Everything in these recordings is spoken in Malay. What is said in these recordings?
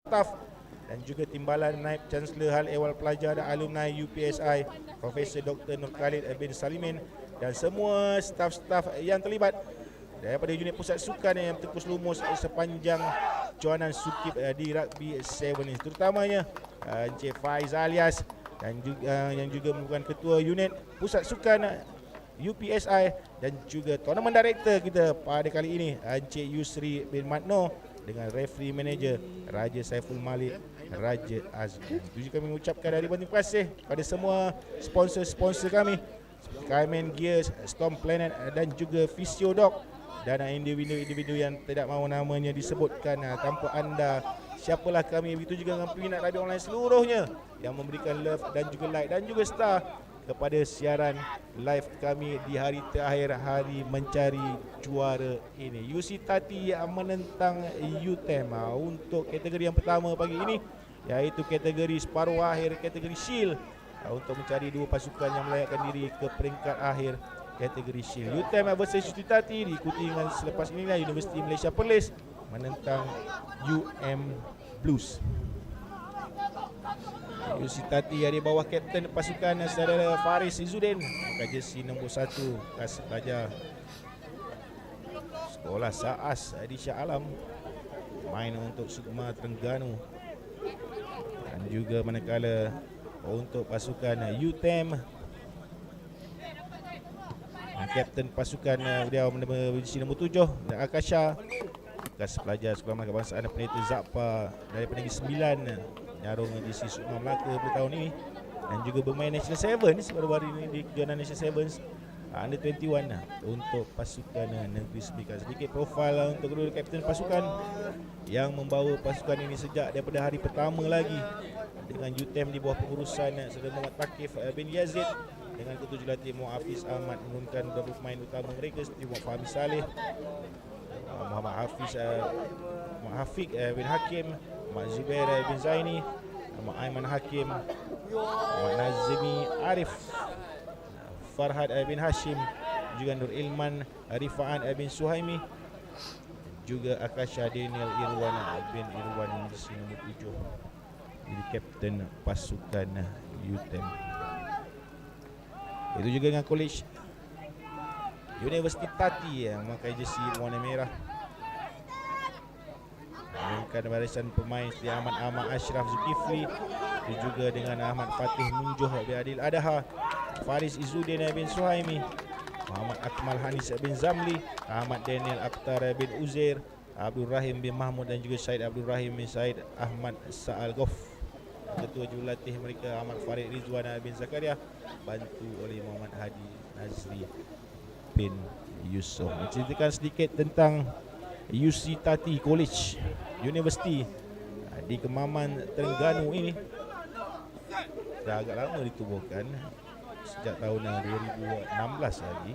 staf dan juga Timbalan Naib Chancellor Hal Ehwal Pelajar dan Alumni UPSI Profesor Dr. Nur Khalid bin Salimin dan semua staf-staf yang terlibat daripada unit pusat sukan yang terus lumus sepanjang joanan Sukip di Rugby 7 ini, terutamanya Encik Faiz Alias dan juga yang juga merupakan ketua unit pusat sukan UPSI dan juga tournament director kita pada kali ini Encik Yusri bin Matno dengan referee manager Raja Saiful Malik Raja Azlan. Itu juga kami mengucapkan terima kasih pada semua sponsor-sponsor kami, Skyman Gears, Storm Planet dan juga Physiodoc dan individu-individu yang tidak mahu namanya disebutkan. Tanpa anda, siapalah kami. Begitu juga dengan peminat radio online seluruhnya yang memberikan love dan juga like dan juga star kepada siaran live kami di hari terakhir hari mencari juara ini. UC Tati yang menentang UTM untuk kategori yang pertama pagi ini, iaitu kategori separuh akhir kategori Shield, untuk mencari dua pasukan yang melayakkan diri ke peringkat akhir kategori Shield. UTM versus UC Tati diikuti dengan selepas inilah Universiti Malaysia Perlis menentang UM Blues. UC Tati di bawah kapten pasukan saudara Faris Izzuddin, pakai jersey nombor 1 khas pelajar Sekolah Saas di Shah Alam, main untuk Sukma Terengganu. Dan juga manakala untuk pasukan UTM, kapten pasukan beliau menambah jersey nombor 7 dan Akasha, bekas pelajar Sekolah Melaka Bangsaan Pendeta Zakpa daripada Negeri Sembilan, nyarung di Sukma Melaka pada tahun ini dan juga bermain National Sevens baru-baru ini di kejohanan National Sevens Under 21 untuk pasukan Negeri Sembilan. Sedikit profil untuk kedua kapten pasukan yang membawa pasukan ini sejak daripada hari pertama lagi dengan UTM di bawah pengurusan Saudara Muhammad Takif bin Yazid, dengan ketua jurulatih Muhammad Hafiz Ahmad menurunkan beberapa pemain utama mereka seperti Muhammad Fahmi Saleh, Muhammad Hafiq bin Hakim, Muhammad Zubair bin Zaini, Muhammad Aiman Hakim, Muhammad Nazimi Arif, Farhad bin Hashim, juga Nur Ilman Rifaan bin Suhaimi, juga Akasha Daniel Irwan bin Irwan di sini nombor 7 jadi kapten pasukan UTM. Itu juga dengan College Universiti Tati yang memakai jersey warna merah. Menggunakan barisan pemain seperti Ahmad Ashraf Zulkifli, dan juga dengan Ahmad Fatih Munjuh bin Adil Adaha, Faris Izzuddin bin Suhaimi, Muhammad Akmal Hanis bin Zamli, Ahmad Daniel Akhtar bin Uzair, Abdul Rahim bin Mahmud dan juga Syed Abdul Rahim bin Syed Ahmad Sa'al Gof. Ketua jurulatih mereka Ahmad Farid Rizwan bin Zakaria, bantu oleh Muhammad Hadi Nazri bin Yusof. Menceritakan sedikit tentang UC Tati College University di Kemaman Terengganu ini. Dah agak lama ditubuhkan, sejak tahun 2016 lagi.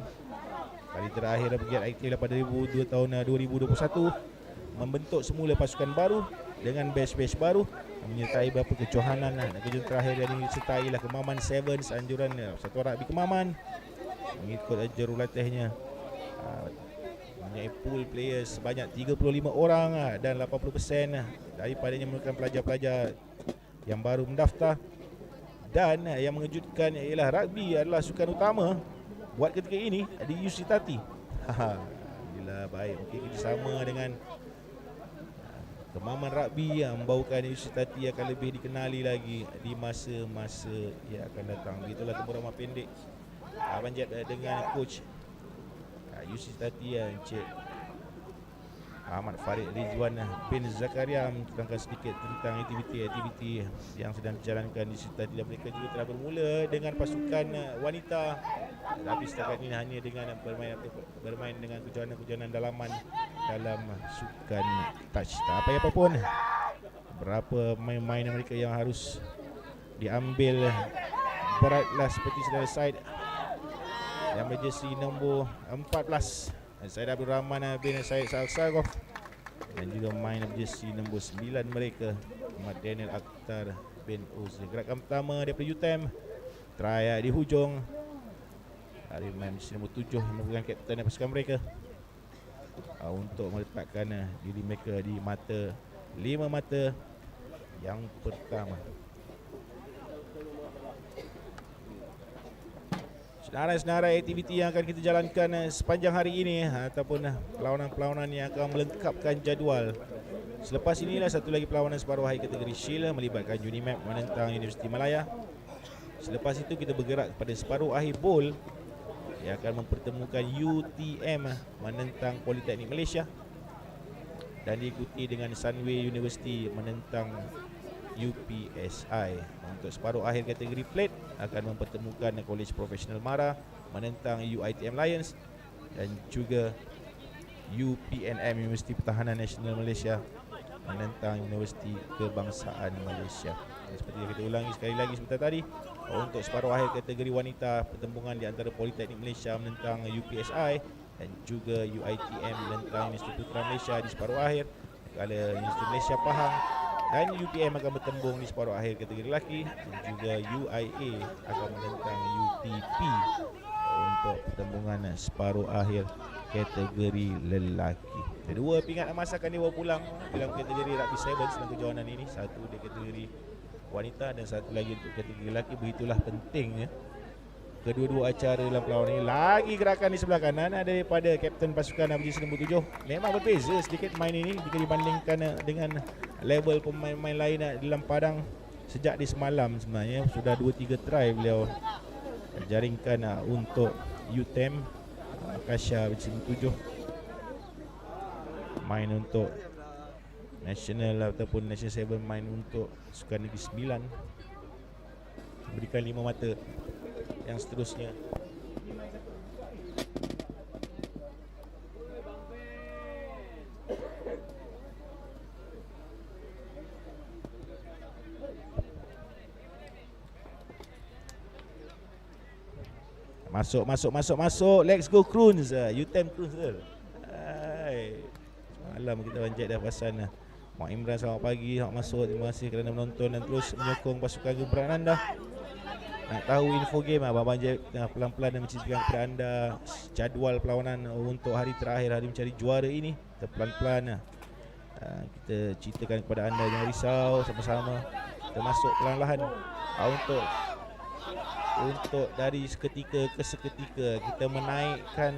Kali terakhir bergiat aktif pada 2002 tahun 2021, membentuk semula pasukan baru dengan batch-batch baru, menyertai beberapa kejohanan dan kejutan terakhir yang disertailah Kemaman Sevens, anjuran Persatuan Rugby Kemaman mengikut jurulatihnya mempunyai pool players sebanyak 35 orang dan 80% daripadanya merupakan pelajar-pelajar yang baru mendaftar. Dan yang mengejutkan ialah rugby adalah sukan utama buat ketika ini di UC Tati. Alhamdulillah, baik. Okey, kerjasama dengan Kemaman Rugby yang membawakan UC Tati akan lebih dikenali lagi di masa-masa yang akan datang. Begitulah tempoh pendek Abang Jeb dengan coach UC Tati Encik Ahmad Farid Rizwan bin Zakaria menceritakan sedikit tentang aktiviti-aktiviti yang sedang dijalankan di UC Tati, dan mereka juga telah bermula dengan pasukan wanita, tapi setakat ini hanya dengan bermain dengan kejohanan-kejohanan dalaman dalam sukan touch. Tak apa pun, berapa main-main mereka yang harus diambil beratlah, seperti saudara Said yang berjersey nombor 14, Said Abdul Rahman bin Said Salsagof, dan juga main berjersey nombor 9 mereka Ahmad Daniel Akhtar bin Uzair. Gerakan pertama daripada UTM, try di hujung. Hari main berjersey nombor 7 merupakan kapten pasukan mereka untuk meletakkan diri mereka di mata 5 mata yang pertama. Senarai-senarai aktiviti yang akan kita jalankan sepanjang hari ini ataupun perlawanan-perlawanan yang akan melengkapkan jadual. Selepas inilah satu lagi perlawanan separuh akhir kategori Shield melibatkan Unimap menentang Universiti Malaya. Selepas itu kita bergerak kepada separuh akhir bowl yang akan mempertemukan UTM menentang Politeknik Malaysia dan diikuti dengan Sunway University menentang UPSI. Untuk separuh akhir kategori plate akan mempertemukan College Professional Mara menentang UiTM Lions dan juga UPNM Universiti Pertahanan Nasional Malaysia menentang Universiti Kebangsaan Malaysia. Seperti yang kita ulangi sekali lagi sebentar tadi, untuk separuh akhir kategori wanita, pertembungan di antara Politeknik Malaysia menentang UPSI dan juga UiTM menentang Institut Putra Malaysia di separuh akhir, kala Institut Malaysia Pahang dan UPM akan bertembung di separuh akhir kategori lelaki dan juga UIA akan menentang UTP untuk pertembungan separuh akhir kategori lelaki. Kedua pingat emas akan dibawa pulang dalam kategori Rugby Sevens dalam kejohanan ini. Satu di kategori wanita dan satu lagi untuk kategori lelaki. Begitulah pentingnya kedua-dua acara dalam perlawanan ini. Lagi gerakan di sebelah kanan daripada Kapten Pasukan Abjis nombor 7. Memang berbeza sedikit main ini jika dibandingkan dengan level pemain-pemain lain dalam padang. Sejak di semalam sebenarnya sudah 2-3 try beliau jaringkan untuk UTM Akasha Abjis nombor 7 main untuk National ataupun National 7 main untuk Sukan Negeri 9, berikan 5 mata yang seterusnya. Masuk. Let's go Kroons. UTM Kroons. Malam kita banjat dah pasan. Mak Imran selamat pagi, selamat masuk. Terima kasih kerana menonton dan terus menyokong pasukan gebrakan anda. Nak tahu info game, Abang Banjat pelan-pelan dan menceritakan kepada anda jadual perlawanan untuk hari terakhir, hari mencari juara ini. Kita pelan-pelan kita ceritakan kepada anda, jangan risau, sama-sama kita masuk perlahan-lahan untuk dari seketika ke seketika kita menaikkan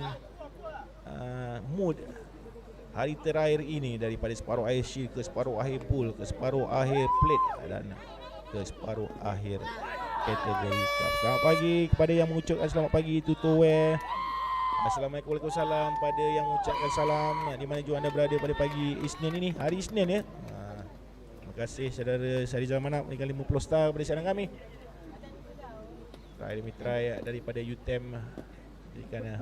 mood hari terakhir ini daripada separuh akhir shield ke separuh akhir pool, ke separuh akhir plate dan ke separuh akhir kategori cup. Selamat pagi kepada yang mengucapkan selamat pagi Tutowe. Assalamualaikum, waalaikumsalam pada yang mengucapkan salam di mana juga anda berada pada pagi Isnin ini, hari Isnin ya. Terima kasih saudara Syahrizal Manap berikan 50 star kepada siaran kami. Try demi try daripada UTM berikan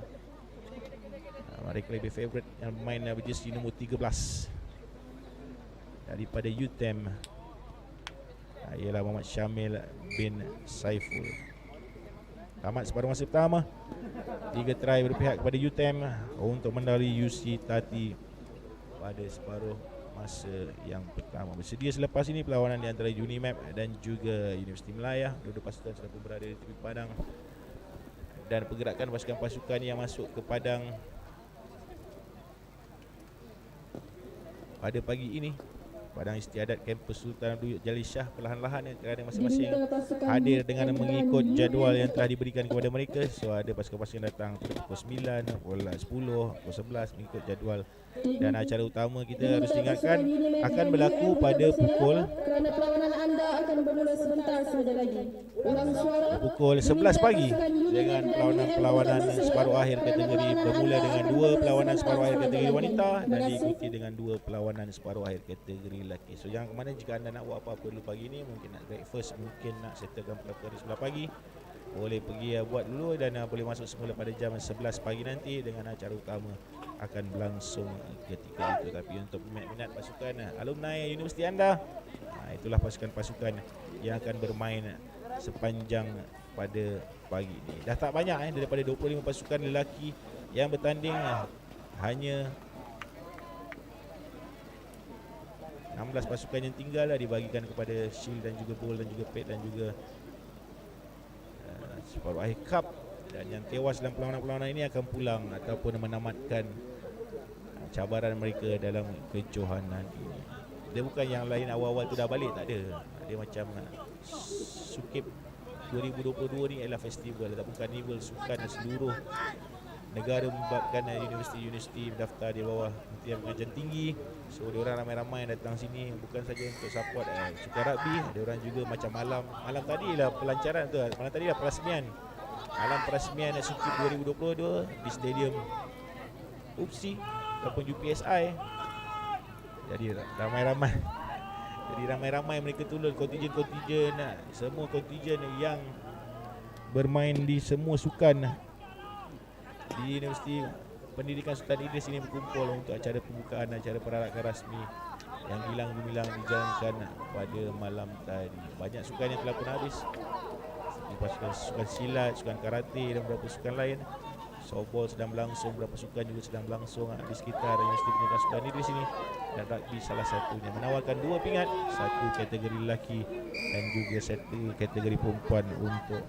mereka lebih favourite yang main berjersey nombor 13 daripada UTM ialah Muhammad Syamil bin Saiful. Tamat separuh masa pertama, 3 try berpihak kepada UTM untuk mendahului UC Tati pada separuh masa yang pertama. Bersedia selepas ini perlawanan di antara Unimap dan juga Universiti Malaya. Dua-dua pasukan sudah pun berada di tepi padang dan pergerakan pasukan-pasukan yang masuk ke padang pada pagi ini, Padang Istiadat Kampus Sultan Abdul Jalil Shah perlahan-lahan kerana masing-masing hadir dengan mengikut jadual yang telah diberikan kepada mereka. So ada pasukan-pasukan datang pukul 9, pukul 10, pukul 11 mengikut jadual. Dan acara utama kita harus diingatkan akan berlaku pada pukul kerana perlawanan anda akan bermula sebentar saja lagi. Pukul 11 pagi dengan perlawanan separuh akhir kategori bermula dengan 2 perlawanan separuh akhir kategori wanita dan diikuti dengan 2 perlawanan separuh akhir kategori lelaki. So jangan ke mana jika anda nak buat apa-apa dulu pagi ni, mungkin nak breakfast, mungkin nak settlekan perlakuan di sebelah pagi, boleh pergi buat dulu dan boleh masuk semula pada jam 11 pagi nanti dengan acara utama akan berlangsung ketika itu. Tapi untuk minat pasukan alumni universiti anda, itulah pasukan-pasukan yang akan bermain sepanjang pada pagi ini. Dah tak banyak daripada 25 pasukan lelaki yang bertanding, hanya 16 pasukan yang tinggal dibagikan kepada Shield dan juga Bowl dan juga Pet dan juga separuh akhir cup, dan yang tewas dalam perlawanan-perlawanan ini akan pulang ataupun menamatkan cabaran mereka dalam kejohanan ini. Dia bukan yang lain awal-awal tu dah balik, tak ada. Dia macam Sukip 2022 ni adalah festival ataupun karnival sukan seluruh negara menyebabkan universiti-universiti mendaftar di bawah Kementerian Pengajian Tinggi. So dia orang ramai-ramai datang sini bukan saja untuk support sukan rugby, ada orang juga macam malam tadi lah pelancaran tu, malam tadi lah perasmian. Malam perasmian Sukip 2022 di Stadium UPSI ataupun UPSI. Jadi ramai-ramai mereka turun, kontingen semua kontingen yang bermain di semua sukan di Universiti Pendidikan Sultan Idris ini berkumpul untuk acara pembukaan acara perarakan rasmi yang gilang gemilang dijalankan pada malam tadi. Banyak sukan yang telah pun habis, seperti sukan silat, sukan karate dan beberapa sukan lain. Softball sedang berlangsung, beberapa sukan juga sedang berlangsung di sekitar Universiti Pendidikan Sultan Idris ini, dan rugby salah satunya menawarkan 2 pingat, satu kategori lelaki dan juga satu kategori perempuan untuk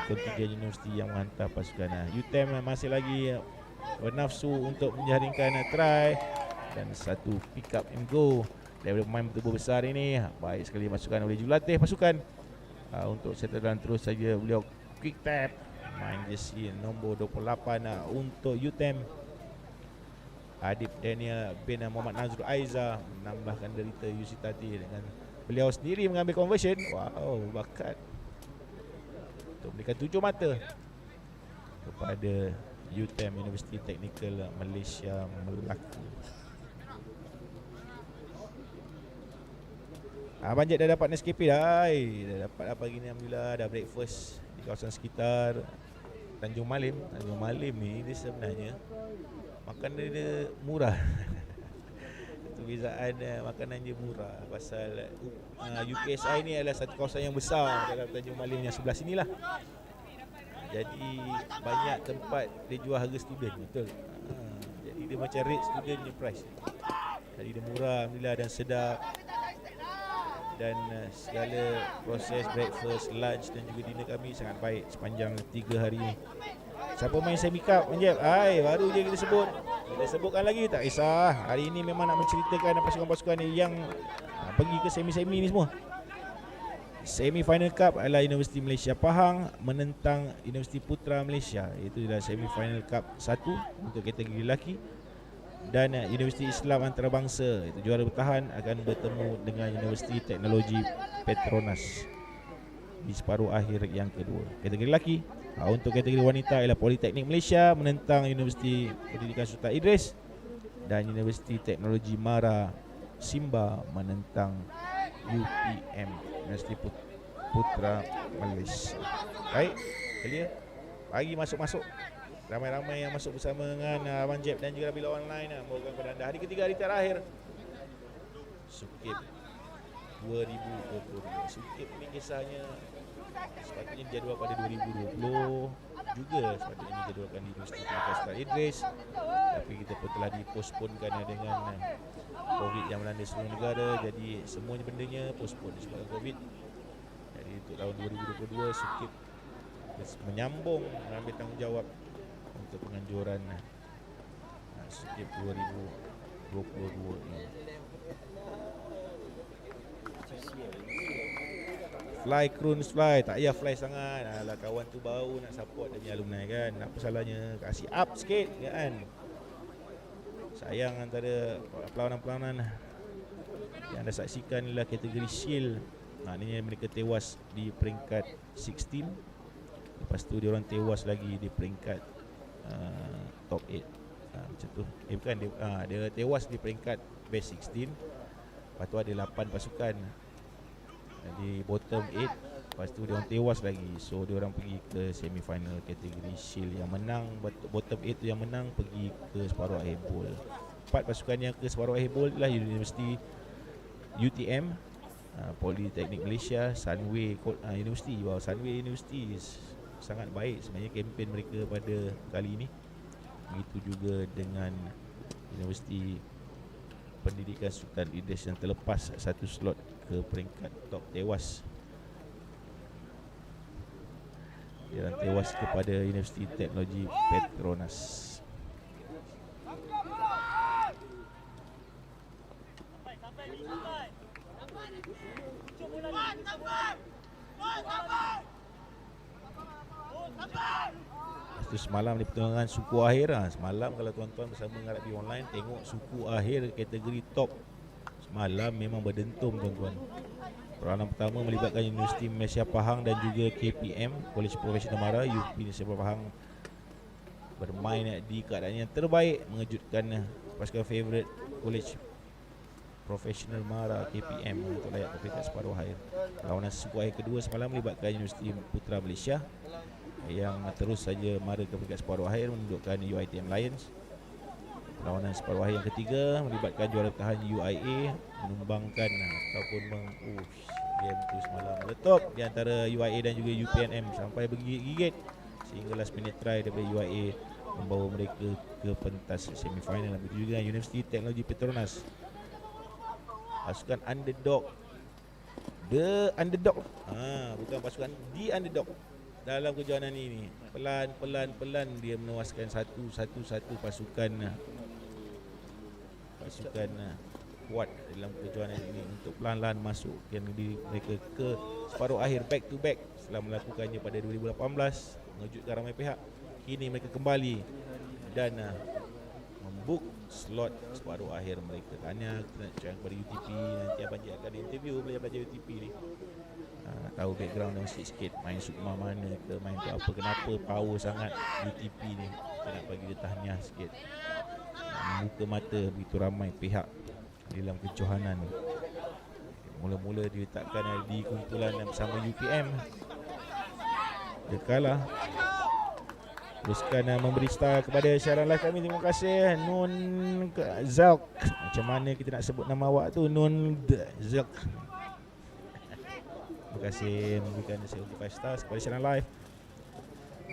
kontingen universiti yang menghantar pasukan. UTM masih lagi bernafsu untuk menjaringkan try dan satu pick up and go daripada pemain bertubuh besar ini. Baik sekali masukan oleh jurulatih pasukan untuk setelan terus saja beliau quick tap main jersey nombor 28 untuk UTM. Adib Daniel bin Muhammad Nazrul Aiza menambahkan derita UC tadi dengan beliau sendiri mengambil conversion. Wow, bakat untuk memberikan 7 mata kepada UTM Universiti Teknikal Malaysia Melaka. Abang Jet dah dapat Nescafe dah. Dah dapat apa gini, alhamdulillah. Dah breakfast di kawasan sekitar Tanjung Malim. Tanjung Malim ni dia sebenarnya makanan dia murah. Perbezaan makanan dia murah pasal UPSI ni adalah satu kawasan yang besar dalam Tanjung Malim yang sebelah sinilah. Jadi banyak tempat dia jual harga student, betul. Jadi dia macam rate student punya price. Jadi dia murah alhamdulillah dan sedap. Dan segala proses breakfast, lunch dan juga dinner kami sangat baik sepanjang 3 hari ni. Siapa main semi cup Manjab? Baru je kita sebut. Kita sebutkan lagi tak kisah. Hari ini memang nak menceritakan pasukan-pasukan yang pergi ke semi-semi ni semua. Semi final cup adalah Universiti Malaysia Pahang menentang Universiti Putra Malaysia. Itu adalah semi final cup 1 untuk kategori lelaki. Dan Universiti Islam Antarabangsa, itu juara bertahan, akan bertemu dengan Universiti Teknologi Petronas di separuh akhir yang kedua. Kategori lelaki, untuk kategori wanita ialah Politeknik Malaysia menentang Universiti Pendidikan Sultan Idris, dan Universiti Teknologi Mara Simba menentang UPM, Universiti Putra Malaysia. Baik, clear. Pagi masuk-masuk. Ramai-ramai yang masuk bersama dengan Abang Jeb dan juga Bila Online membawakan kepada anda hari ketiga, hari terakhir Sukip 2022. Sukip ni kisahnya sepatutnya dijadual pada 2020 juga, sepatutnya dijadualkan di Universiti Pendidikan Sultan Idris, tapi kita pun telah diposponkan dengan COVID yang melanda seluruh negara. Jadi semuanya bendanya postpone disebabkan COVID. Jadi untuk tahun 2022 Sukip menyambung mengambil tanggungjawab untuk penganjuran Sukip 2022 ini. Fly Kroons fly, tak payah fly sangat. Alah, kawan tu baru nak support dia alumni kan. Apa salahnya kasih up sikit kan. Sayang antara perlawanan-perlawanan yang anda saksikan ialah kategori shield. Maknanya mereka tewas di peringkat 16. Lepas tu dia orang tewas lagi di peringkat top 8. Macam tu. Bukan dia tewas di peringkat best 16. Lepas tu ada 8 pasukan di bottom 8. Lepas tu dia orang tewas lagi. So dia orang pergi ke semi final kategori shield. Yang menang bottom 8 tu yang menang pergi ke separuh akhir bowl. 4 pasukan yang ke separuh akhir bowl ialah Universiti UTM, Politeknik Malaysia, Sunway University. Sunway University sangat baik sebenarnya kempen mereka pada kali ini. Begitu juga dengan Universiti Pendidikan Sultan Idris yang terlepas satu slot ke peringkat top tewas. Dia tewas kepada Universiti Teknologi Petronas. tu semalam di pertandingan suku akhir. Semalam kalau tuan-tuan bersama dengan rugby online tengok suku akhir kategori top, semalam memang berdentum tuan-tuan. Peranan pertama melibatkan Universiti Malaysia Pahang dan juga KPM, Kolej Profesional Mara. UP Malaysia Pahang bermain di keadaan yang terbaik, mengejutkan pasukan favourite Kolej Profesional Mara KPM untuk layak ke peringkat separuh akhir. Perlawanan suku akhir kedua semalam melibatkan Universiti Putra Malaysia yang terus saja mara ke peringkat separuh akhir menundukkan UiTM Lions. Perlawanan separuh akhir yang ketiga melibatkan juara bertahan UIA menumbangkan ataupun game tu semalam meletup di antara UIA dan juga UPNM sampai bergigit-gigit sehingga last minute try daripada UIA membawa mereka ke pentas semifinal. Begitu juga Universiti Teknologi Petronas, pasukan underdog, the underdog, bukan pasukan the underdog dalam kejohanan ini. Pelan-pelan dia menewaskan satu pasukan kuat dalam kejohanan ini untuk pelan-pelan masuk mereka ke separuh akhir back to back setelah melakukannya pada 2018 mengejutkan ramai pihak. Kini mereka kembali dan membook slot separuh akhir mereka. Tanya kita nak cakap kepada UTP, nanti Abang Cik akan interview pelajar-pelajar UTP ni. Nak tahu background dia sikit-sikit, main sukma mana ke, main tu apa, kenapa power sangat UTP ni. Kita nak bagi dia tahniah sikit. Membuka mata begitu ramai pihak dalam kejohanan. Mula-mula diletakkan di kumpulan bersama UPM. Dia kalah. Teruskan memberi star kepada siaran live kami. Terima kasih Nun Zelk. Macam mana kita nak sebut nama awak tu, Nun Zelk. Terima kasih memberikan 75 stars kepada siaran live.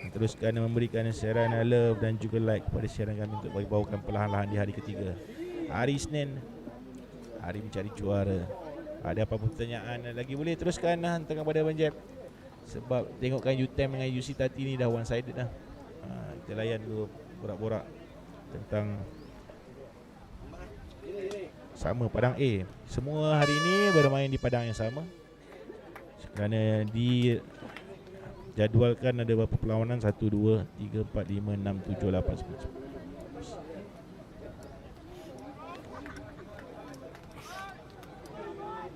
Teruskan memberikan siaran love dan juga like kepada siaran kami untuk bawakan perlahan-lahan di hari ketiga. Hari Isnin, hari mencari juara. Ada apa-apa pertanyaan lagi boleh teruskan hantarkan kepada Abang Jeb. Sebab tengokkan UTM dengan UC Tati ni dah one sided dah. Kita layan dulu borak-borak tentang sama Padang A. Semua hari ini bermain di padang yang sama kerana dijadualkan ada beberapa perlawanan 1, 2, 3, 4, 5, 6, 7, 8,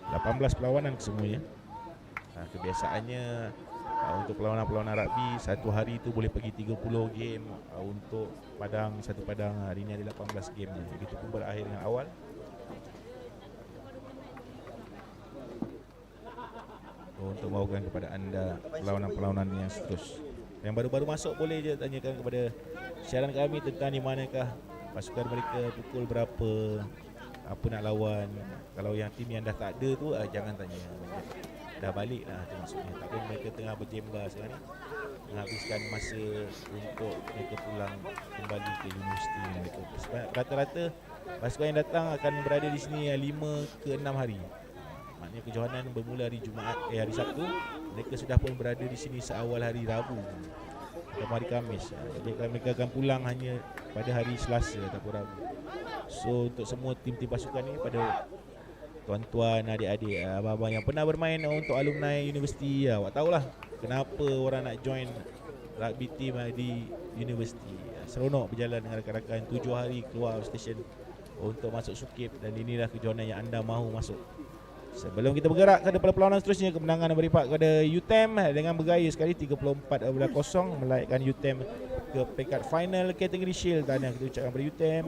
9, 18 perlawanan kesemuanya. Kebiasaannya untuk perlawanan-perlawanan rugby satu hari tu boleh pergi 30 game. Untuk padang, satu padang hari ni ada 18 game. Begitu pun berakhir dengan awal. Untuk bawakan kepada anda perlawanan-perlawanan yang seterus. Yang baru-baru masuk boleh je tanyakan kepada siaran kami tentang di manakah pasukan mereka, pukul berapa, apa nak lawan. Kalau yang tim yang dah tak ada tu jangan tanya. Dah balik lah tu maksudnya. Takkan mereka tengah berjemba sekarang ni, menghabiskan masa untuk mereka pulang kembali ke universiti mereka. Sebab rata-rata pasukan yang datang akan berada di sini 5 ke 6 hari. Maknanya kejohanan bermula hari Jumaat, hari Sabtu. Mereka sudah pun berada di sini seawal hari Rabu atau hari Khamis. Jadi mereka akan pulang hanya pada hari Selasa ataupun Rabu. So untuk semua tim-tim pasukan ni, pada tuan-tuan, adik-adik, abang-abang yang pernah bermain untuk alumni universiti, awak tahulah kenapa orang nak join rugby team di universiti. Seronok berjalan dengan rakan-rakan 7 hari keluar stesen untuk masuk Sukip, dan inilah kejohanan yang anda mahu masuk. Sebelum kita bergerak kepada perlawanan seterusnya, kemenangan beripak kepada UTM dengan bergaya sekali 34-0 melayakkan UTM ke peringkat final kategori Shield. Dan yang kita ucapkan kepada UTM.